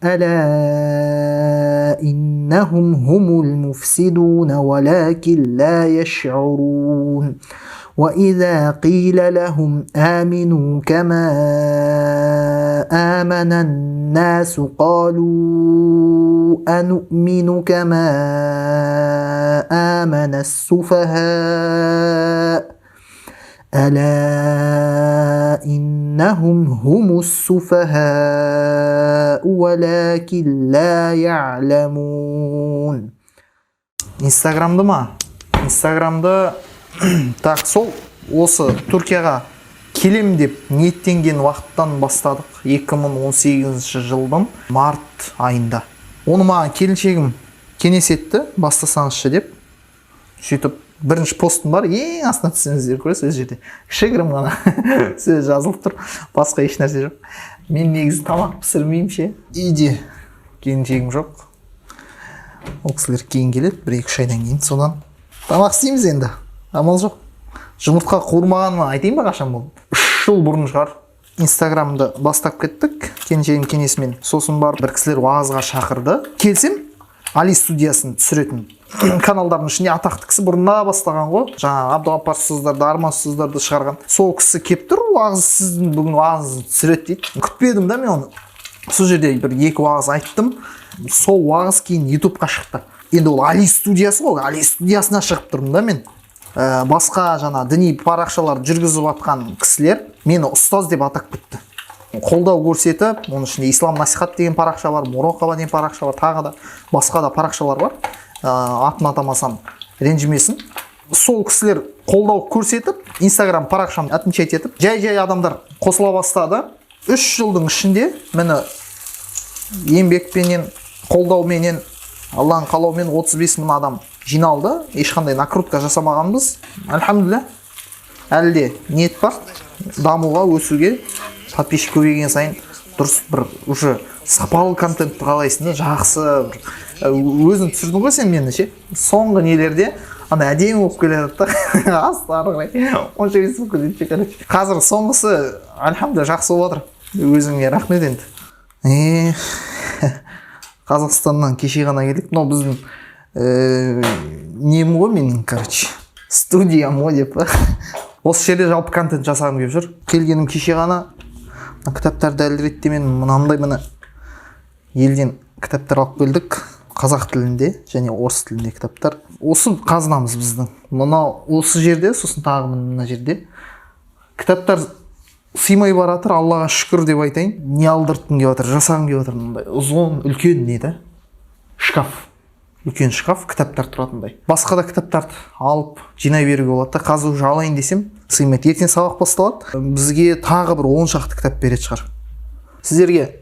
ألا إنهم هم المفسدون ولكن لا يشعرون وإذا قيل لهم آمنوا كما آمن الناس قالوا أنؤمن كما آمن السفهاء ألا إنهم هم السفهاء ولكن لا يعلمون. Инстаграмды ма? Инстаграмды так сол осы Түркияға келем деп ниеттенген уақыттан бастадық. 2018 жылдың март айында. Оны маған келіншегім кеңес етті, бастасаңызшы деп. Сөйтіп бірінші постым бар, ең астына түсіңіздер көресіз, өз жерде кішігірім ғана сөз жазылып тұр, басқа еш нәрсе жоқ. Мен негізі тамақ пісірмеймін ше, үйде келіншегім жоқ. Ол кісілер кейін келеді, 1-2 айдан кейін, содан тамақ істейміз енді, амал жоқ. Жұмыртқа қуырмағанын айтайын ба, қашан болды? 3 жыл бұрын шығар. Инстаграмды бастап кеттік, келіншегім кеңесімен. Сосын бар бір кісілер уағызға шақырды. Келсем, Али студиясын түсіретін каналдардың ішінде атақты кісі бұрында бастаған ғой. Жаңа Абдуғаппарсыздарды, Армансыздарды шығарған. Сол кісі кеп тұр, уағыз сіздің бүгін уағызды түсіреді дейді. Күтпедім да мен оны. Сол жерде бір 2 уағыз айттым. Сол уағыз кейін ютубқа шықты. Енді ол Али студиясы ғой, Али студиясына шығып тұрмын да мен. Басқа жаңа діни парақшалар жүргізіп атқан кісілер мені ұстаз деп атап кетті. Қолдау көрсетіп, оның ішінде ислам насихат деген парақша бар, Мұрақаба деген парақша бар, тағы да басқа да парақшалар бар. Атын атамасам ренжімесін. Сол кісілер қолдау көрсетіп, Инстаграм парақшам отмечать етіп, жай адамдар қосыла бастады. 3 жылдың ішінде мені еңбекпенен, қолдауменен, Алланың қалауымен 35 мың адам жиналды. Ешқандай накрутка жасамағанбыз. Альхамдулилля. Әлі де ниет бар дамуға, өсуге. Подписчик көбейген сайын дұрыс бір уже сапалы контентті қалайсың да, жақсы өзің түсірдің ғой сен мені ше. Соңғы нелерде ана әдемі болып келе жатты. Астары қарай. Онша фейсбукқа дейінші короче. Қазір соңғысы альхамдулилля жақсы болып жатыр. Өзіңе рахмет енді. Қазақстаннан кеше ғана келдік. Но біздің нем ғой менің, короче, студиям ғой деп. Осы жерде жалпы контент жасағым келіп жүр. Келгенім кеше ғана. Кітаптарды дәліректе мен мынандай елден кітаптар алып келдік. Қазақ тілінде және орыс тілінде кітаптар. Осы қазынамыз біздің. Осы жерде, сосын тағы мына жерде кітаптар сыймай баратыр, Аллаға шүкір деп айтайын. Не алдыртқым келіп жатыр, жасағым келіп жатыр. Мындай ұзын, үлкен не да? Шкаф. Үлкен шкаф, кітаптар тұратындай. Басқа да кітаптарды алып жинай беруге болады. Қазір уже алайын десем, сыймайды. Ертең сабақ басталады. Бізге тағы бір 10 шақты кітап береді шығар. Сіздерге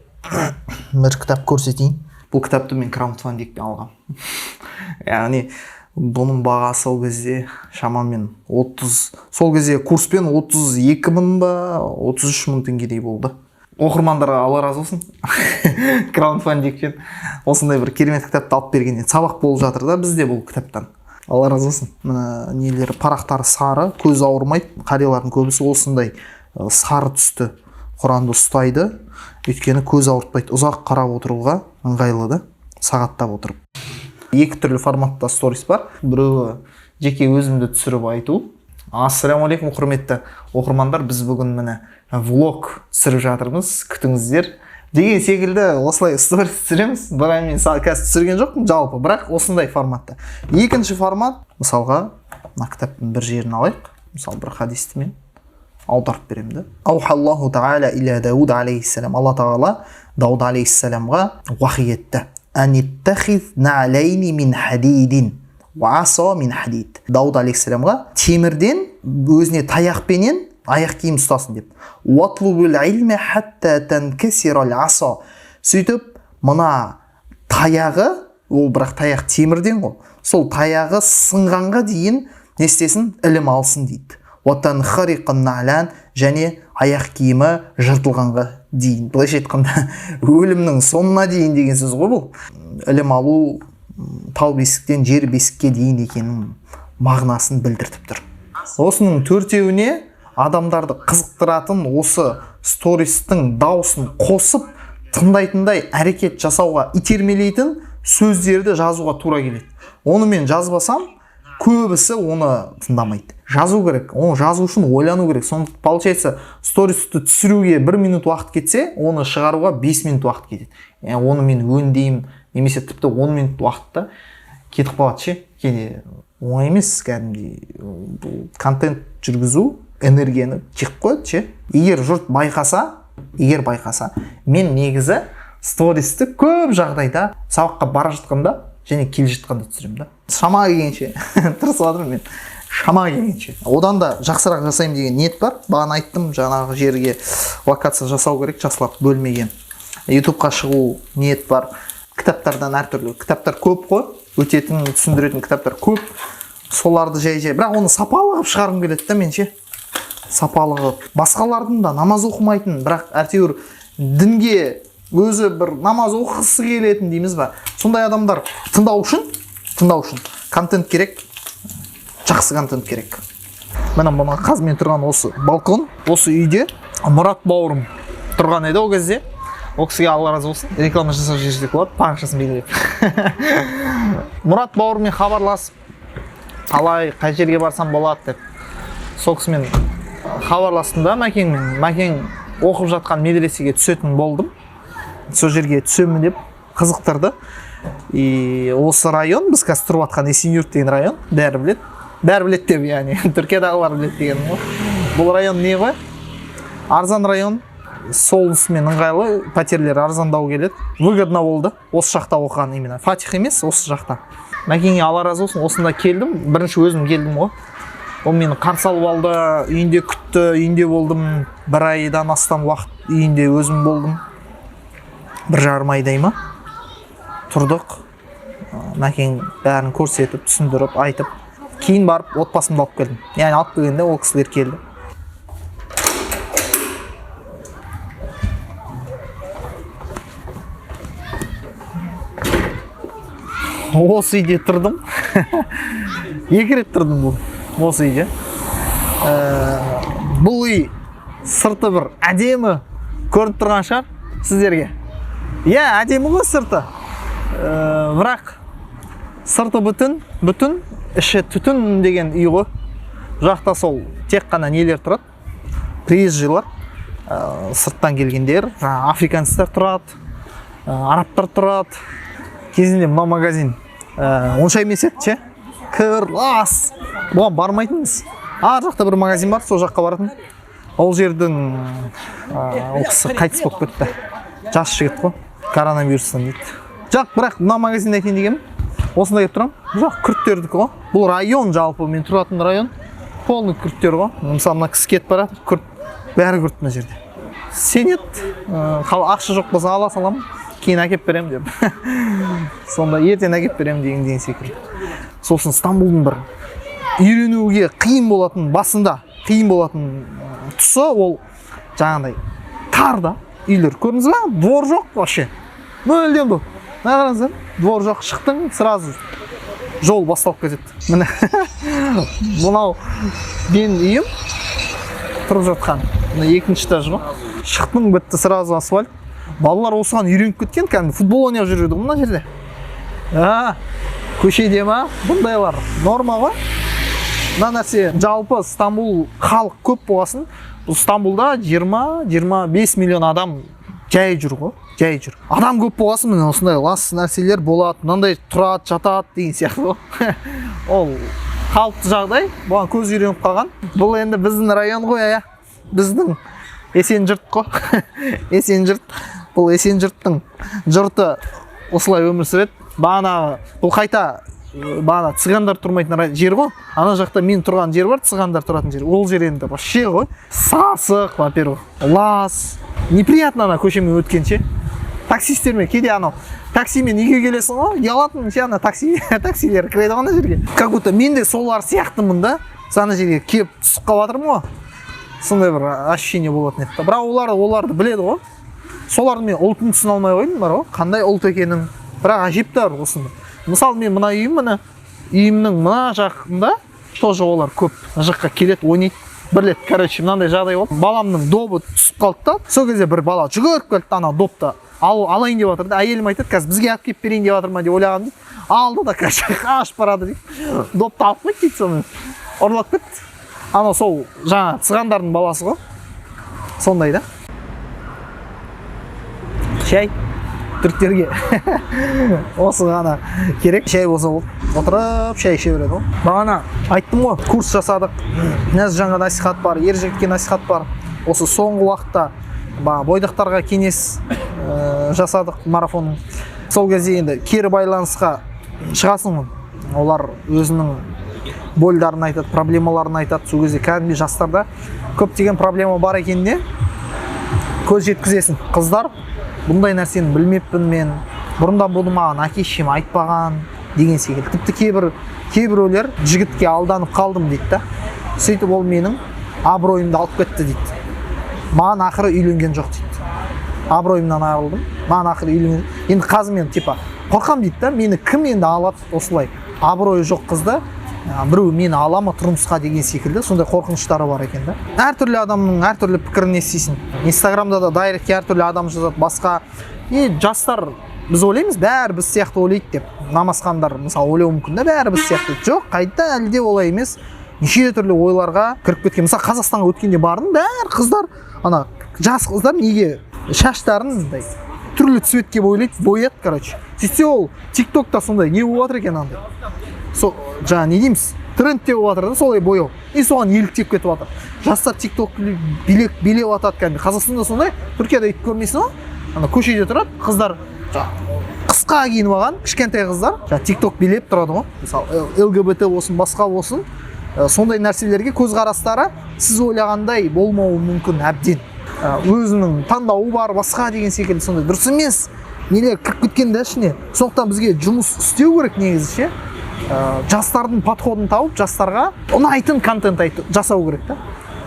бір кітап көрсетейін. Бұл кітапты мен краундфандингпен алғам. Яғни бұның бағасы ол кезде шамамен 30, сол кезде курспен 32 мың ба, 33 мың теңгедей болды. Оқырмандарға Алла разы болсын. Краундфандингпен осындай бір керемет кітапты алып бергеннен сабақ болып жатыр да бізде бұл кітаптан. Алла разы болсын. Мына нелері, парақтары сары, көз ауырмайды. Қариялардың көбісі осындай сары түсті Құранды ұстайды. Өйткені көз ауыртпайды. Ұзақ қарап отыруға ыңғайлы да, сағаттап отырып. 2 түрлі форматта сторис бар. Біреуі жеке өзімді түсіріп айту. Ассаламу алейкум, құрметті оқырмандар, біз бүгін міне влог түсіріп жатырмыз, күтіңіздер деген секілді осылай сторис түсіреміз. Бірақ мен қазір түсірген жоқпын жалпы, бірақ осындай форматта. Екінші формат, мысалға, мына кітаптың бір жерін алайық. Мысалы, бір хадисті мен аударып беремін да. Аухаллаху та'ала иля Дауд алейхиссалам. Алла тағала Дауд алейхиссаламға уахи етті. Аниттахид на'алайни мин хадидин. Уаса мин хадид. Дауд алейхиссаламға темірден өзіне таяқпенен аяқ киім ұстасын деп. Уатлубул илме хатта танкасирал аса. Сөйтіп, мына таяғы, ол бірақ таяқ темірден ғой. Сол таяғы сынғанға дейін не істесін? Ілім алсын дейді. Уатан хариқан на'лан, және аяқ киімі жыртылғанға дейін. Былайша айтқанда, өлімнің соңына дейін деген сөз ғой бұл. Ілім алу тау бесіктен жер бесікке дейін екенін мағынасын білдіртіп тұр. Осының төртеуіне адамдарды қызықтыратын осы стористің даусын қосып тыңдайтындай әрекет жасауға итермелейтін сөздерді жазуға тура келеді. Оны мен жазбасам, көбісі оны тыңдамайды. Жазу керек. Оны жазу үшін ойлану керек. Соны получается, стористі түсіруге 1 минут уақыт кетсе, оны шығаруға 5 минут уақыт кетеді. Оны мен өңдеймін, немесе тіпті 10 минут уақытта кетіп қалады ше. Кейде оңай емес, кәдімгідей контент жүргізу энергияны жеп қояды ше. Егер жұрт байқаса, мен негізі стористі көп жағдайда сабаққа бара жатқанда және келе жатқанда түсіремін да. Шама келгенше тырысып жатырмын мен. Шама келгенше. Одан да жақсырақ жасаймын деген ниет бар. Бағана айттым, жаңағы жерге локация жасау керек, жақсылап бөлмеген. YouTubeқа шығу ниет бар. Кітаптардан әртүрлі. Кітаптар көп қой. Өтетін, түсіндіретін кітаптар көп. Соларды жай-жай. Бірақ оны сапалы қылып шығарғым келеді да мен ше. Сапалы қылып. Басқалардың да намаз оқымайтын, бірақ әйтеуір дінге өзі бір намаз оқығысы келетін дейміз ба. Сондай адамдар тыңдау үшін контент керек. Жақсы контент керек. Мына қазір мен тұрған осы балкон, осы үйде Мұрат бауырым тұрған еді ол кезде. Ол кісіге Алла разы болсын. Реклама жасап жіберсек болады, парақшасын белгілеп. Мұрат бауырмен хабарласып, қалай қай жерге барсам болады деп. Сол кісімен хабарластым да Мәкеңмен. Мәкең оқып жатқан медресеге түсетін болдым. Сол жерге түсемін деп қызықтырды. Осы район, біз қазір тұрып жатқан Есенюрт деген район, бәрі біледі. Бәрі біледі деп, яғни Түркиядағылар біледі деген ғой. Бұл район не ғой? Арзан район. Солысымен ыңғайлы, пәтерлер арзандау келеді. Выгодно болды. Осы жақта оқыған именно. Фатих емес, осы жақта. Мәкеңе Алла разы болсын, осында келдім. Бірінші өзім келдім ғой. Ол мені қарсы алып алды, үйінде күтті, үйінде болдым. 1 айдан астам уақыт үйінде өзім болдым. 1,5 айдай ма? Тұрдық. Мәкең бәрін көрсетіп, түсіндіріп, айтып. Кейін барып отбасымды алып келдім. Яғни алып келгенде ол кісілер келді. Осы үйде тұрдым. 2 рет тұрдым бұл. Осы үйде. Бұл үй сырты бір әдемі көрініп тұрған шығар сіздерге. Әдемі ғой сырты. Бірақ сырты бүтін, іші түтін деген үй ғой. Жақта сол тек қана нелер тұрады. Приезжайлар, сырттан келгендер, африканецтер тұрады, арабтар тұрады. Кезінде мына магазин онша емес еді ше. Класс. Бұған бармайтынбыз. Ар жақта бір магазин бар, сол жаққа баратын. Ол жердің ол кісі қайтыс болып кетті. Жас жігіт қой, коронавирустан дейді. Жоқ, бірақ мына магазинде екен дегенім. Осында келіп тұрам. Жоқ, күрттердікі ғой. Бұл район жалпы, мен тұратын район полный күрттер ғой. Мысалы мына кісі кетіп барады, күрт, бәрі күрт мына жерде. Сенет, ақша жоқ болса ала саламын, кейін әкеп берем деп. Сонда ертең әкеп берем деген секілді. Сосын Стамбулдың бір үйренуге қиын болатын, басында қиын болатын тұсы ол жаңағыдай тар да үйлер. Көрдіңіз ба? Двор жоқ вообще. Мүлдем бұл. Қараңыздар, двор жоқ, шықтың, сразу жол басталып кетеді. Міне мынау мен үйім тұрып жатқан. Мына 2-ші этаж ғой. Шықтың, бітті, сразу асфальт. Балалар осыған үйреніп кеткен, кәдімгі футбол ойнап жүреді мына жерде. Көшеде ма? Бұндайлар норма ғой. Мына нәрсе жалпы Стамбул халық көп болғасын. Стамбулда 20-25 миллион адам жай жүр ғой. Жай жүр. Адам көп болғасын, міне осындай лас нәрселер болады, мынандай тұрады, жатады деген сияқты ғой. Ол қалыпты жағдай, бұған көз үйреніп қалған. Бұл енді біздің район ғой, біздің Есенжұрт қой. Есенжұрт. Бұл Есенжұрттың жұрты осылай өмір сүреді. Бағана бұл қайта цыгандар тұрмайтын жер ғой. Ана жақта мен тұрған жер бар, цыгандар тұратын жер. Ол жер енді вообще ғой. Сасық, во-первых, лас. Неприятно ана көшемен өткенше. Таксистермен кейде анау таксимен үйге келесің ғой, ұялатын ше ана таксилер кіреді ана жерге. Как будто мен де солар сияқтымын да, ана жерге келіп түсіп қалып жатырмын ғой. Сондай бір ощущение болатын еді. Бірақ оларды біледі ғой. Солардың мен ұлтын түсіне алмай қойдым бар ғой. Қандай ұлт екенін. Бірақ әжептәуір осында. Мысалы мен мына үйімнің мына жақында тоже олар көп жаққа келеді, ойнайды. Бір рет, мынандай жағдай болды. Баламның добы түсіп қалды да. Сол кезде бір бала жүгіріп келді, ана допты алайын деп жатыр да, әйелім айтады қазір бізге алып келіп берейін деп жатыр ма деп ойлағам дейді. Алды да қашып барады дейді. Допты алып қойды дейді, соны ұрлап кетті. Анау сол жаңа цыгандардың баласы ғой. Сондай да. Шай түріктерге осы ғана керек. Шай болса болды. Отырып шай іше береді ғой. Бағана айттым ғой, курс жасадық. Нәз жаңа насихат бар, ер жігітке насихат бар. Осы соңғы уақытта бойдақтарға кеңес жасадық марафонның. Сол кезде енді кері байланысқа шығасың. Олар өзінің бойларын айтады, проблемаларын айтады. Сол кезде кәдімгі жастарда көптеген проблема бар екеніне көз жеткізесің. Қыздар, бұндай нәрсені білмеппін мен, бұрында бұны маған әке-шешем айтпаған деген секілді. Тіпті кейбіреулер жігітке алданып қалдым дейді да. Сөйтіп ол менің абыройымды алып кетті дейді. Маған ақыры үйленген жоқ дейді. Абыройымнан айырылдым. Маған ақыры үйленген. Енді қазір мен қорқам дейді да, мені кім енді алады осылай абыройы жоқ қызды, біреу мені ала ма тұрмысқа деген секілді, сондай қорқыныштары бар екен да. Әртүрлі адамның әртүрлі пікірін естисің. Инстаграмда да дайректке әртүрлі адам жазады, басқа. Жастар, біз ойлаймыз, бәрі біз сияқты ойлайды деп. Намазхандар мысалы ойлауы мүмкін да, бәрі біз сияқты. Жоқ, қайта әлі де олай емес. Неше түрлі ойларға кіріп кеткен. Мысалы Қазақстанға өткенде бардым, бәрі қыздар, ана жас қыздар неге шаштарын түрлі цветке бояды, короче. Сөйтсе ол TikTokта сондай не болып жатыр екен андай. Жаңа не дейміз, трендте болып жатыр да, солай бояу. И соған еліктеп кетіп жатыр. Жастар TikTok билеп жатады кәдімгі. Қазақстанда сондай, Түркияда өйтіп көрмейсің ғой? Ана көшеде тұрады, қыздар қысқа киініп алған, кішкентай қыздар, TikTok билеп тұрады ғой. Мысалы ЛГБТ болсын, басқа болсын, сондай нәрселерге көзқарастары сіз ойлағандай болмауы мүмкін әбден. Өзінің таңдауы бар, басқа деген секілді, сондай дұрыс емес. Нелер кіріп кеткен да ішіне. Сондықтан бізге жұмыс істеу керек негізі ше. Жастардың подходын тауып, жастарға ұнайтын контент жасау керек та.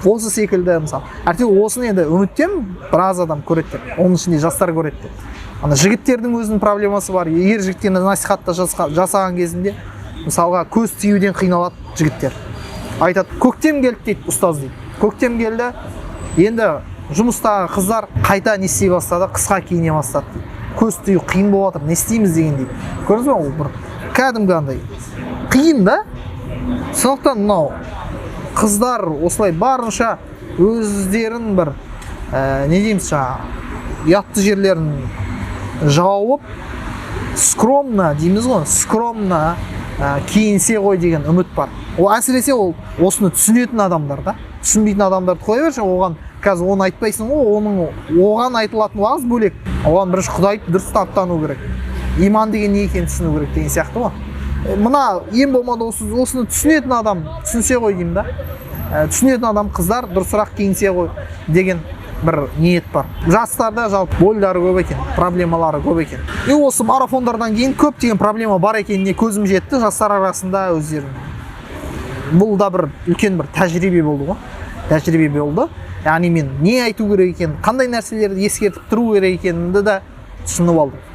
Осы секілді мысалы. Әйтеуір осыны енді үміттемін, біраз адам көреді деп. Оның ішінде жастар көреді деп. Ана жігіттердің өзінің проблемасы бар. Ер жігіттерді насихатта жасаған кезінде мысалға көз тиюден қиналады жігіттер. Айтады, көктем келді дейді, ұстаз дейді. Көктем келді. Енді жұмыстағы қыздар қайта не істей бастады, қысқа киіне бастады дейді. Көз тию қиын болып жатыр, не істейміз деген дейді. Көрдіңіз бе, ол бір кәдімгі андай қиын да. Сондықтан мынау қыздар осылай барынша өздерін бір не дейміз жаңағы ұятты жерлерін жауып скромно дейміз ғой, скромно киінсе ғой деген үміт бар. Ол әсіресе ол осыны түсінетін адамдар да. Түсінбейтін адамдарды қоя берші, оған қазір оны айтпайсың ғой, оған айтылатын уағыз бөлек. Оған бірінші Құдайды дұрыс тану керек. Иман деген не екенін түсіну керек деген сияқты ғой. Мына ең болмады осыны түсінетін адам түсінсе ғой деймін да. Түсінетін адам қыздар дұрысырақ киінсе ғой деген бір ниет бар. Жастарда жалпы бойлары көп екен, проблемалары көп екен. И осы марафондардан кейін көптеген проблема бар екеніне көзім жетті жастар арасында өздерінің. Бұл да бір үлкен бір тәжірибе болды ғой. Тәжірибе болды. Яғни мен не айту керек екен, қандай нәрселерді ескертіп тұру керек екенімді да түсініп алдым.